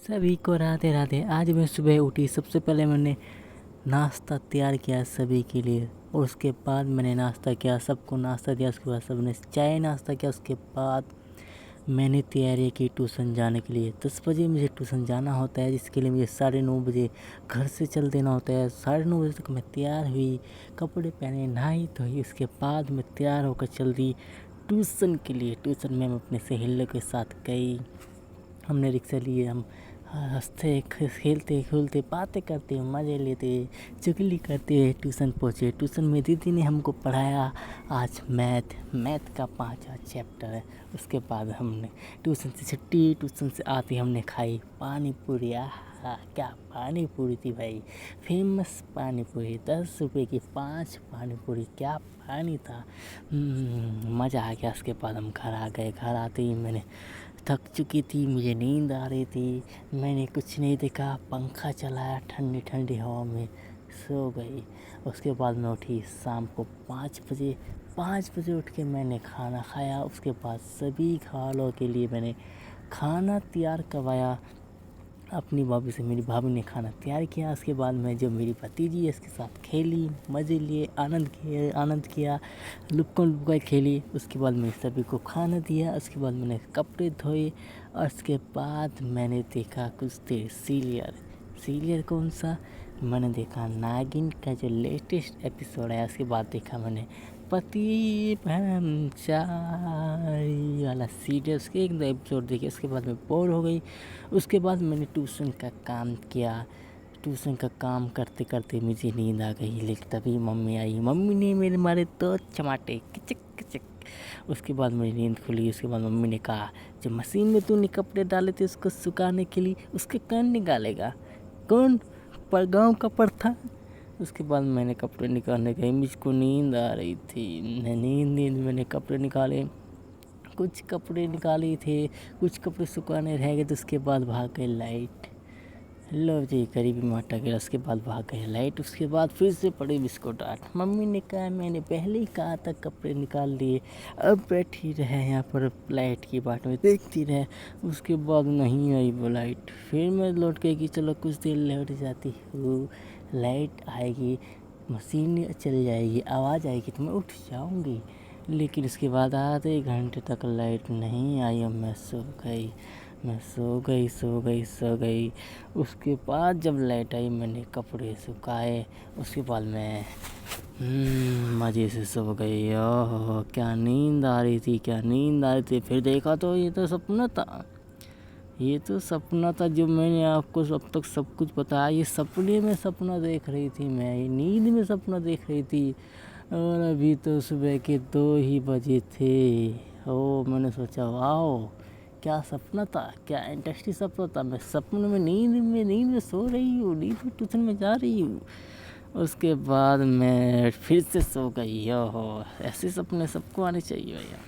सभी को राधे राधे। आज मैं सुबह उठी, सबसे पहले मैंने नाश्ता तैयार किया सभी के लिए और उसके बाद मैंने नाश्ता किया, सबको नाश्ता दिया। उसके बाद सबने चाय नाश्ता किया। उसके बाद मैंने तैयारी की ट्यूशन जाने के लिए। 10 बजे मुझे ट्यूशन जाना होता है, जिसके लिए मुझे 9:30 बजे घर से चल देना होता है। 9:30 बजे तक मैं तैयार हुई, कपड़े पहने, नहाई धोई। उसके बाद मैं तैयार होकर चल दी ट्यूशन के लिए। ट्यूशन में मैं अपने सहेलियों के साथ गई। हमने रिक्शा लिए, हम हंसते खेलते खेलते बातें करते मज़े लेते चुगली करते ट्यूशन पहुँचे। ट्यूशन में दीदी ने हमको पढ़ाया आज मैथ का 5वां चैप्टर है। उसके बाद हमने ट्यूशन से छुट्टी, ट्यूशन से आते हमने खाई पानी पूरी। क्या पानी पूरी थी भाई, फेमस पानी पूरी। 10 रुपये की 5 पानी पूरी, क्या पानी था। मज़ा आ गया। उसके बाद हम घर आ गए। घर आते ही मैंने थक चुकी थी, मुझे नींद आ रही थी, मैंने कुछ नहीं देखा, पंखा चलाया, ठंडी ठंडी हवा में सो गई। उसके बाद मैं उठी शाम को 5 बजे। 5 बजे उठ के मैंने खाना खाया। उसके बाद सभी घरवालों के लिए मैंने खाना तैयार करवाया अपनी भाभी से। मेरी भाभी ने खाना तैयार किया। उसके बाद मैं जो मेरी भतीजी है उसके साथ खेली, मज़े लिए, आनंद किया, लुक्कन लुकाई खेली। उसके बाद मैंने सभी को खाना दिया। उसके बाद मैंने कपड़े धोए और उसके बाद मैंने देखा कुछ देर सीरियल। कौन सा? मैंने देखा नागिन का जो लेटेस्ट एपिसोड है। उसके बाद देखा मैंने पति ब्रह्मचारी वाला सीरियल, उसके एक दो एपिसोड देखे। उसके बाद मैं बोर हो गई। उसके बाद मैंने ट्यूशन का काम किया। ट्यूशन का काम करते करते मुझे नींद आ गई, लेकिन तभी मम्मी आई। मम्मी ने मेरे मारे 2 चमाटे, किचक किचक। उसके बाद मेरी नींद खुली। उसके बाद मम्मी ने कहा, जो मशीन में तूने कपड़े डाले थे उसको सुखाने के लिए, उसके कौन निकालेगा? कौन? पर गाँव का प्रथा। उसके बाद मैंने कपड़े निकालने गई। मुझको नींद आ रही थी। नींद मैंने कपड़े निकाले। कुछ कपड़े निकाले थे, कुछ कपड़े सुखाने रह गए। तो उसके बाद भाग गई लाइट। लो जी, करीबी माटा गिरा। उसके बाद भाग गई लाइट। उसके बाद फिर से पड़ी बिस्कुट। मम्मी ने कहा, मैंने पहले ही कहा था कपड़े निकाल लिए, अब बैठी रहे यहाँ पर लाइट की बाट में देखती रहे। उसके बाद नहीं आई वो लाइट। फिर मैं लौट गई कि चलो कुछ देर लेट जाती हूँ, लाइट आएगी, मशीन चल जाएगी, आवाज़ आएगी तो मैं उठ जाऊँगी। लेकिन उसके बाद आधे घंटे तक लाइट नहीं आई और मैं सो गई। उसके बाद जब लाइट आई मैंने कपड़े सुखाए। उसके बाद मैं मज़े से सो गई। ओह क्या नींद आ रही थी। फिर देखा तो ये तो सपना था जो मैंने आपको अब तक सब कुछ बताया। ये सपने में सपना देख रही थी मैं, ये नींद में सपना देख रही थी। और अभी तो सुबह के 2 ही बजे थे। मैंने सोचा वाह क्या सपना था, क्या इंटरेस्टिंग सपना था। मैं सपने में नींद में सो रही हूँ, नींद में ट्यूशन में जा रही हूँ। उसके बाद मैं फिर से सो गई। ओहो, ऐसे सपने सबको आने चाहिए भैया।